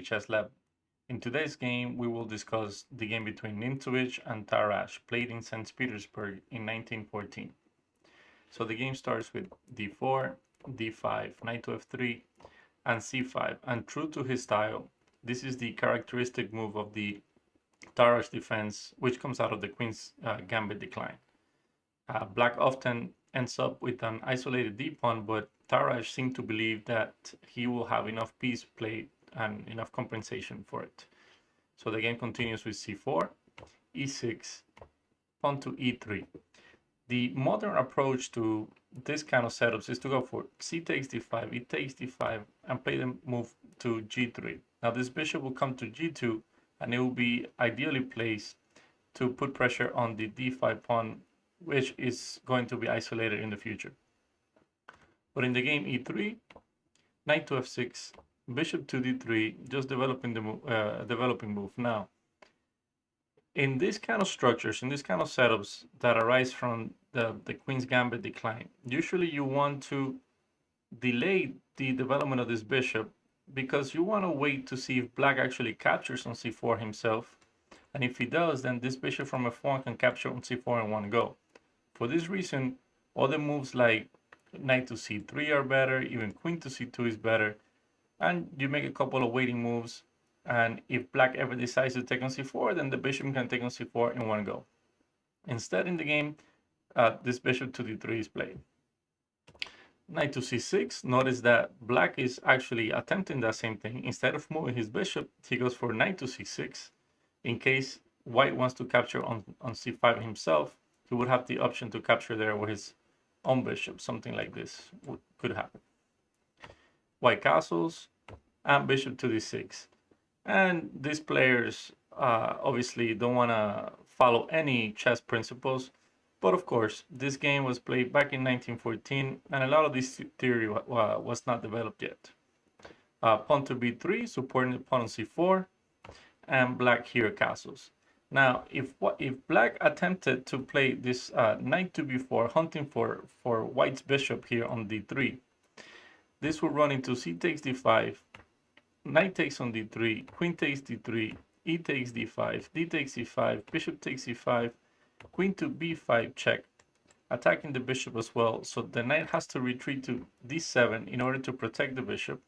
Chess Lab. In today's game, we will discuss the game between Nimzowitsch and Tarrasch, played in St. Petersburg in 1914. So the game starts with d4, d5, knight to f3, and c5. And true to his style, this is the characteristic move of the Tarrasch defense, which comes out of the Queen's Gambit decline. Black often ends up with an isolated d-pawn, but Tarrasch seemed to believe that he will have enough piece played and enough compensation for it. So the game continues with c4, e6, pawn to e3. The modern approach to this kind of setups is to go for c takes d5, e takes d5, and play the move to g3. Now this bishop will come to g2, and it will be ideally placed to put pressure on the d5 pawn, which is going to be isolated in the future. But in the game e3, knight to f6, bishop to d3, just developing the developing move. Now, in these kind of structures, in these kind of setups that arise from the Queen's Gambit decline, usually you want to delay the development of this bishop because you want to wait to see if black actually captures on c4 himself. And if he does, then this bishop from f1 can capture on c4 in one go. For this reason, other moves like knight to c3 are better, even queen to c2 is better, and you make a couple of waiting moves, and if black ever decides to take on c4, then the bishop can take on c4 in one go. Instead, in the game, this bishop to d3 is played. Knight to c6, notice that black is actually attempting that same thing. Instead of moving his bishop, he goes for knight to c6. In case white wants to capture on c5 himself, he would have the option to capture there with his own bishop. Something like this could happen. White castles and bishop to d6. And these players obviously don't want to follow any chess principles. But of course, this game was played back in 1914, and a lot of this theory was not developed yet. Pawn to b3, supporting the pawn on c4, and black here castles. Now, if black attempted to play this knight to b4, hunting for white's bishop here on d3, this will run into c takes d5, knight takes on d3, queen takes d3, e takes d5, d takes e5, bishop takes e5, queen to b5 check, attacking the bishop as well. So the knight has to retreat to d7 in order to protect the bishop.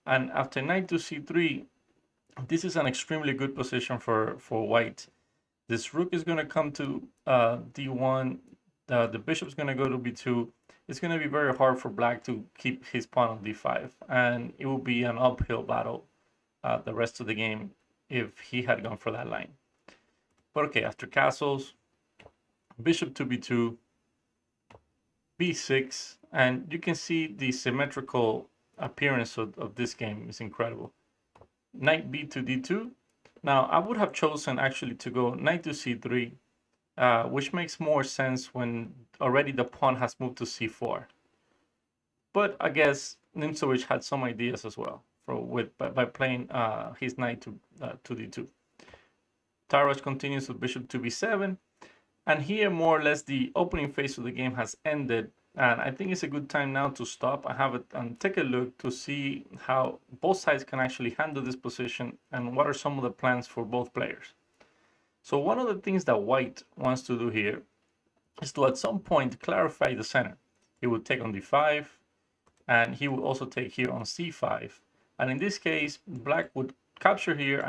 And after knight to c3, this is an extremely good position for white. This rook is going to come to d1. The bishop is going to go to b2. It's going to be very hard for black to keep his pawn on d5. And it will be an uphill battle the rest of the game if he had gone for that line. But okay, after castles, bishop to b2, b6. And you can see the symmetrical appearance of this game is incredible. Knight b to d2. Now, I would have chosen actually to go knight to c3, which makes more sense when already the pawn has moved to c4. But I guess Nimzowitsch had some ideas as well by playing his knight to d2. Tarrasch continues with bishop to b7, and here more or less the opening phase of the game has ended. And I think it's a good time now to stop and have it and take a look to see how both sides can actually handle this position and what are some of the plans for both players. So one of the things that white wants to do here is to at some point clarify the center. He would take on d5, and he would also take here on c5. And in this case, black would capture here,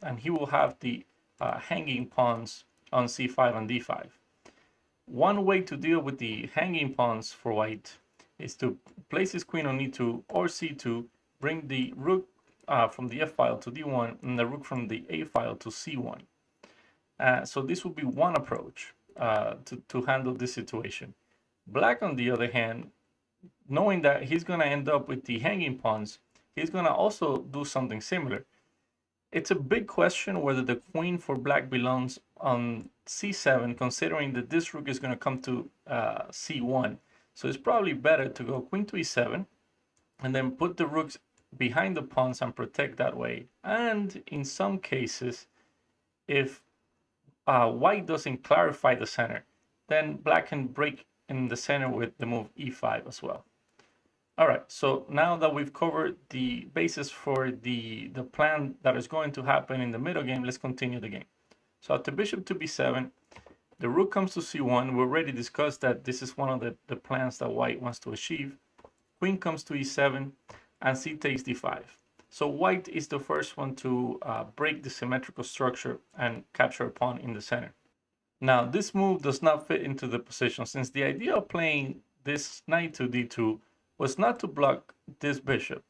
and he will have the hanging pawns on c5 and d5. One way to deal with the hanging pawns for white is to place his queen on e2 or c2, bring the rook from the f file to d1 and the rook from the a file to c1. So this would be one approach to handle this situation. Black, on the other hand, knowing that he's going to end up with the hanging pawns, he's going to also do something similar. It's a big question whether the queen for black belongs on c7, considering that this rook is going to come to c1. So it's probably better to go queen to e7 and then put the rooks behind the pawns and protect that way. And in some cases, if white doesn't clarify the center, then black can break in the center with the move e5 as well. All right, so now that we've covered the basis for the plan that is going to happen in the middle game, let's continue the game. So after bishop to b7, the rook comes to c1. We already discussed that this is one of the plans that white wants to achieve. Queen comes to e7, and c takes d5. So white is the first one to break the symmetrical structure and capture a pawn in the center. Now, this move does not fit into the position, since the idea of playing this knight to d2 was not to block this bishop.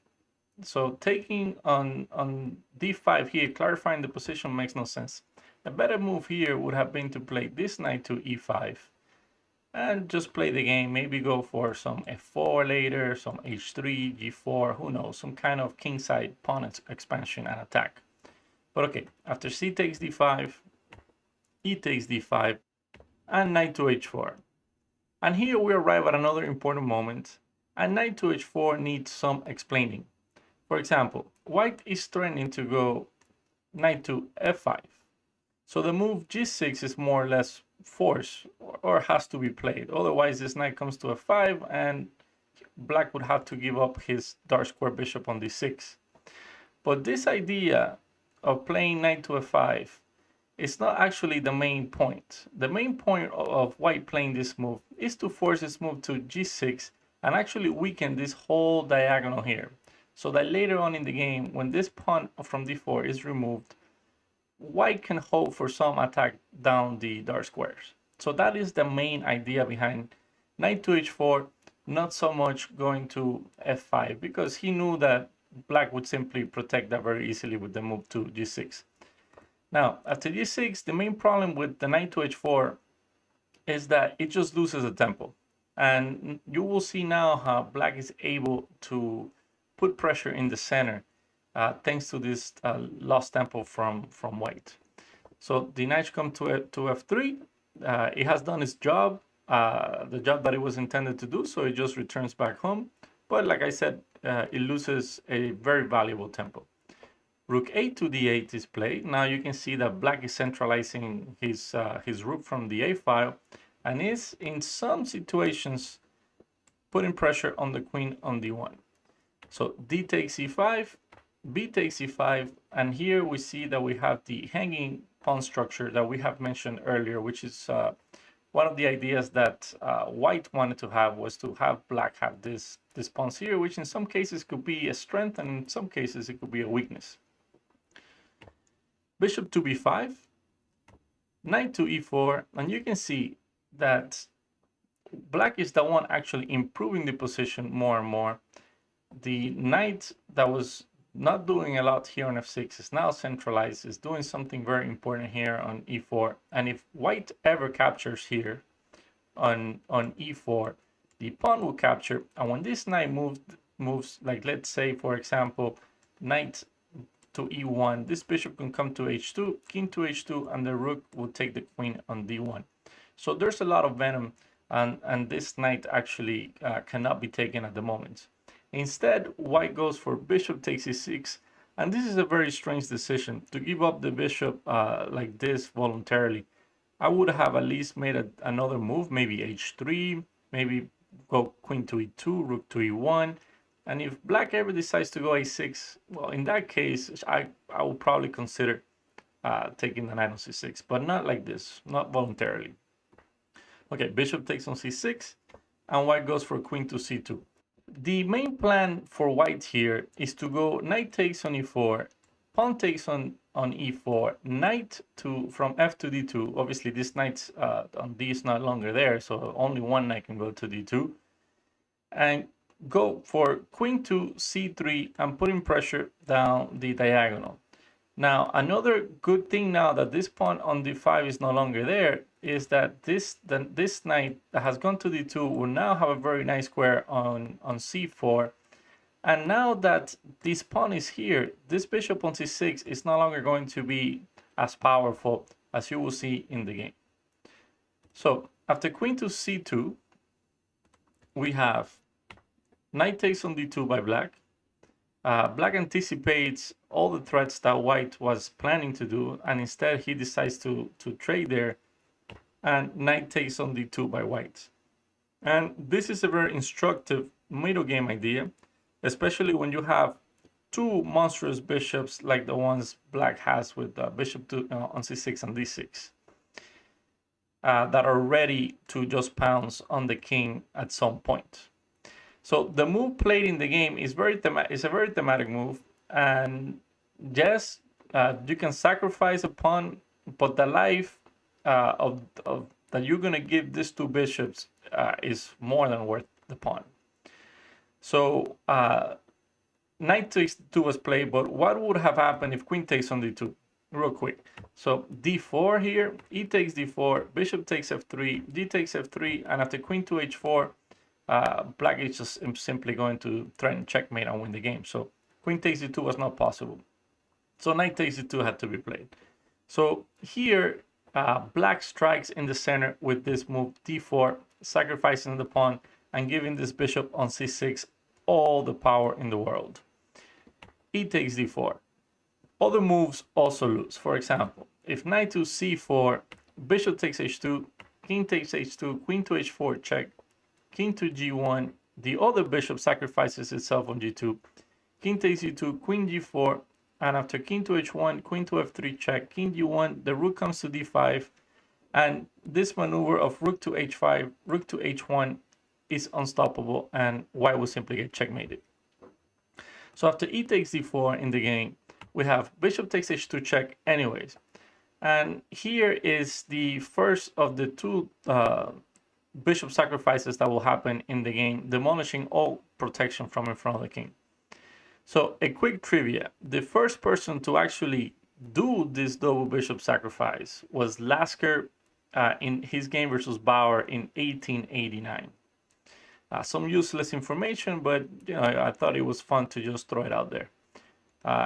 So taking on d5 here, clarifying the position, makes no sense. A better move here would have been to play this knight to e5 and just play the game, maybe go for some f4 later, some h3, g4, who knows, some kind of kingside pawn expansion and attack. But okay, after c takes d5, e takes d5, and knight to h4. And here we arrive at another important moment, and knight to h4 needs some explaining. For example, white is threatening to go knight to f5. So the move g6 is more or less forced or has to be played. Otherwise, this knight comes to f5 and black would have to give up his dark square bishop on d6. But this idea of playing knight to f5 is not actually the main point. The main point of white playing this move is to force this move to g6 and actually weaken this whole diagonal here, so that later on in the game, when this pawn from d4 is removed, white can hope for some attack down the dark squares. So that is the main idea behind knight to h4, not so much going to f5, because he knew that black would simply protect that very easily with the move to g6. Now, after g6, the main problem with the knight to h4 is that it just loses a tempo. And you will see now how black is able to put pressure in the center thanks to this lost tempo from white. So the knight comes to f3. It has done its job, the job that it was intended to do, so it just returns back home. But like I said, it loses a very valuable tempo. Rook a to d8 is played. Now you can see that black is centralizing his rook from the a file and is, in some situations, putting pressure on the queen on d1. So d takes e5, b takes e5, and here we see that we have the hanging pawn structure that we have mentioned earlier, which is one of the ideas that white wanted to have, was to have black have this pawns here, which in some cases could be a strength and in some cases it could be a weakness. Bishop to b5, knight to e4, and you can see that black is the one actually improving the position more and more. The knight that was not doing a lot here on f6 is now centralized, is doing something very important here on e4. And if white ever captures here on e4, the pawn will capture. And when this knight moves, like let's say, for example, knight to e1, this bishop can come to h2, king to h2, and the rook will take the queen on d1. So there's a lot of venom, and this knight actually cannot be taken at the moment. Instead, white goes for bishop takes e6, and this is a very strange decision to give up the bishop like this voluntarily. I would have at least made another move, maybe h3, maybe go queen to e2, rook to e1. And if black ever decides to go a6, well, in that case, I will probably consider taking the knight on c6, but not like this, not voluntarily. Okay, bishop takes on c6, and white goes for queen to c2. The main plan for white here is to go knight takes on e4, pawn takes on e4, knight from f to d2. Obviously, this knight on d is no longer there, so only one knight can go to d2. And go for queen to c3 and putting pressure down the diagonal. Now, another good thing now that this pawn on d5 is no longer there is that this knight that has gone to d2 will now have a very nice square on c4. And now that this pawn is here, this bishop on c6 is no longer going to be as powerful as you will see in the game. So after queen to c2, we have knight takes on d2 by black. Black anticipates all the threats that white was planning to do, and instead he decides to trade there, and knight takes on d2 by white. And this is a very instructive middle game idea, especially when you have two monstrous bishops like the ones black has with bishop on c6 and d6 that are ready to just pounce on the king at some point. So the move played in the game is a very thematic move, and yes, you can sacrifice a pawn, but the life of that you're gonna give these two bishops is more than worth the pawn. So knight takes d2 was played, but what would have happened if queen takes on d2? Real quick. So d4 here, e takes d4, bishop takes f3, d takes f3, and after queen to h4, black is just simply going to threaten checkmate and win the game. So queen takes d2 was not possible. So knight takes d2 had to be played. So here, black strikes in the center with this move d4, sacrificing the pawn and giving this bishop on c6 all the power in the world. E takes d4. Other moves also lose. For example, if knight to c4, bishop takes h2, king takes h2, queen to h4 check, king to g1, the other bishop sacrifices itself on g2, king takes g2, queen g4, and after king to h1, queen to f3 check, king g1, the rook comes to d5, and this maneuver of rook to h5, rook to h1 is unstoppable, and white will simply get checkmated. So after e takes d4 in the game, we have bishop takes h2 check anyways. And here is the first of the two bishop sacrifices that will happen in the game, demolishing all protection from in front of the king. So a quick trivia, the first person to actually do this double bishop sacrifice was Lasker in his game versus Bauer in 1889. Some useless information, but I thought it was fun to just throw it out there.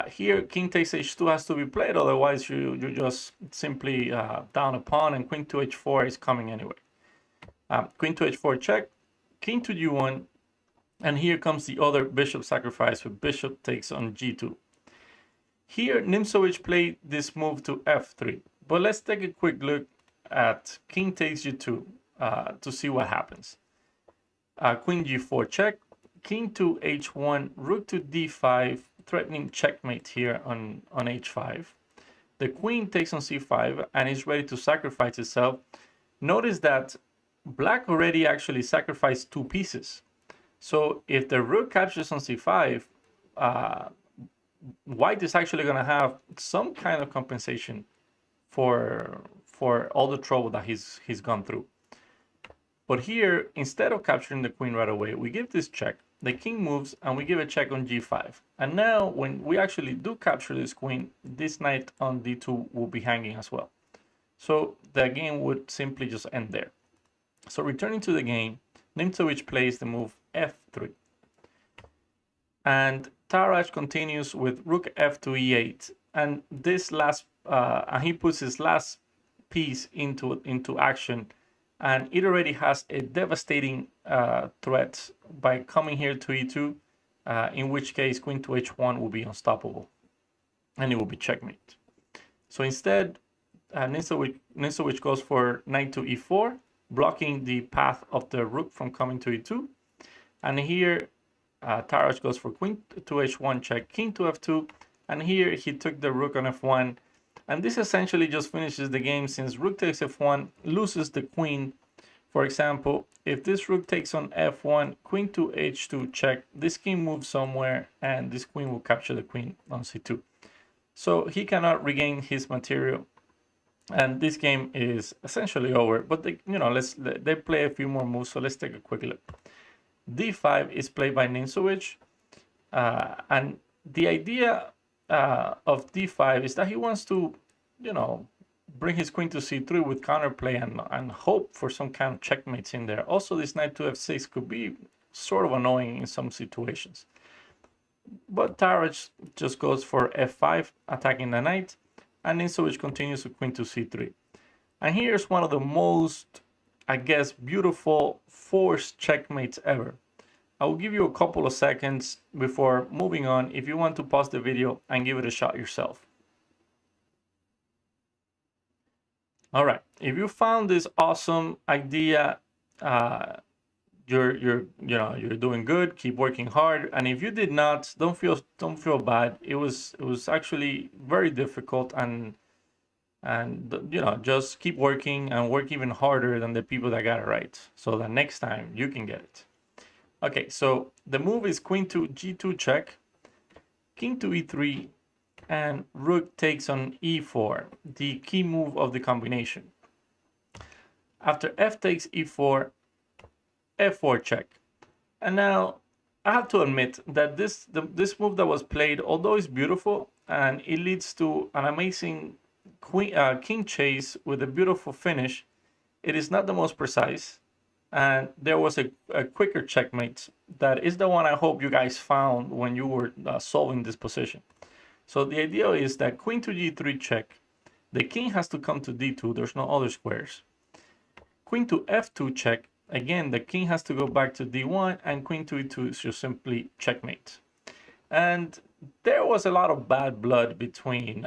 Here, king takes h2 has to be played, otherwise you just simply down a pawn, and queen to h4 is coming anyway. Queen to h4 check, king to g1, and here comes the other bishop sacrifice with bishop takes on g2. Here, Nimzowitsch played this move to f3, but let's take a quick look at king takes g2 to see what happens. Queen g4 check, king to h1, rook to d5, threatening checkmate here on h5. The queen takes on c5 and is ready to sacrifice itself. Notice that black already actually sacrificed two pieces. So if the rook captures on c5, white is actually going to have some kind of compensation for all the trouble that he's gone through. But here, instead of capturing the queen right away, we give this check. The king moves and we give a check on g5. And now when we actually do capture this queen, this knight on d2 will be hanging as well. So the game would simply just end there. So returning to the game, Nimzowitsch plays the move f3. And Tarrasch continues with rook f to e8. And this last, and he puts his last piece into action. And it already has a devastating threat by coming here to e2, in which case queen to h1 will be unstoppable, and it will be checkmate. So instead, Nimzowitsch goes for knight to e4, blocking the path of the rook from coming to e2. And here, Tarrasch goes for queen to h1 check, king to f2, and here he took the rook on f1. And this essentially just finishes the game, since rook takes f1 loses the queen. For example, if this rook takes on f1, queen to h2 check, this king moves somewhere and this queen will capture the queen on c2. So he cannot regain his material, and this game is essentially over. But they play a few more moves, so let's take a quick look. d5 is played by Nimzowitsch, and the idea of d5 is that he wants to, bring his queen to c3 with counterplay and hope for some kind of checkmates in there. Also, this knight to f6 could be sort of annoying in some situations. But Tarrasch just goes for f5, attacking the knight, and Nimzowitsch continues with queen to c3. And here's one of the most, I guess, beautiful forced checkmates ever. I will give you a couple of seconds before moving on if you want to pause the video and give it a shot yourself. All right, if you found this awesome idea you're doing good. Keep working hard. And if you did not, don't feel bad. It was actually very difficult, and just keep working and work even harder than the people that got it right, so that next time you can get it. Okay, so the move is queen to g2 check, king to e3, and rook takes on e4, the key move of the combination. After f takes e4, f4 check. And now I have to admit that this move that was played, although it's beautiful and it leads to an amazing king chase with a beautiful finish, it is not the most precise. And there was a quicker checkmate that is the one I hope you guys found when you were solving this position. So the idea is that queen to g3 check, the king has to come to d2, there's no other squares. Queen to f2 check, again the king has to go back to d1, and queen to e2 is just simply checkmate. And there was a lot of bad blood between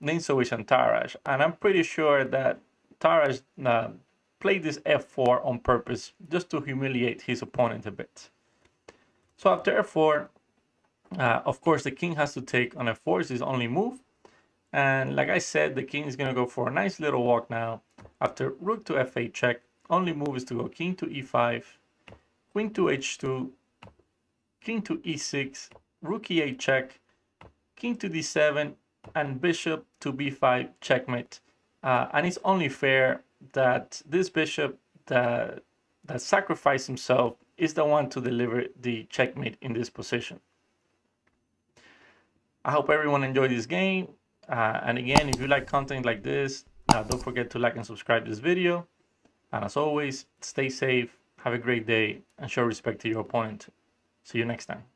Nimzowitsch and Tarrasch, and I'm pretty sure that Tarrasch played this f4 on purpose just to humiliate his opponent a bit. So after f4, of course the king has to take on f4, it's his only move. And like I said, the king is going to go for a nice little walk now. After rook to f8 check, only move is to go king to e5, queen to h2, king to e6, rook e8 check, king to d7, and bishop to b5 checkmate. And it's only fair that this bishop that sacrificed himself is the one to deliver the checkmate in this position. I hope everyone enjoyed this game. And again, if you like content like this, don't forget to like and subscribe this video. And as always, stay safe, have a great day, and show respect to your opponent. See you next time.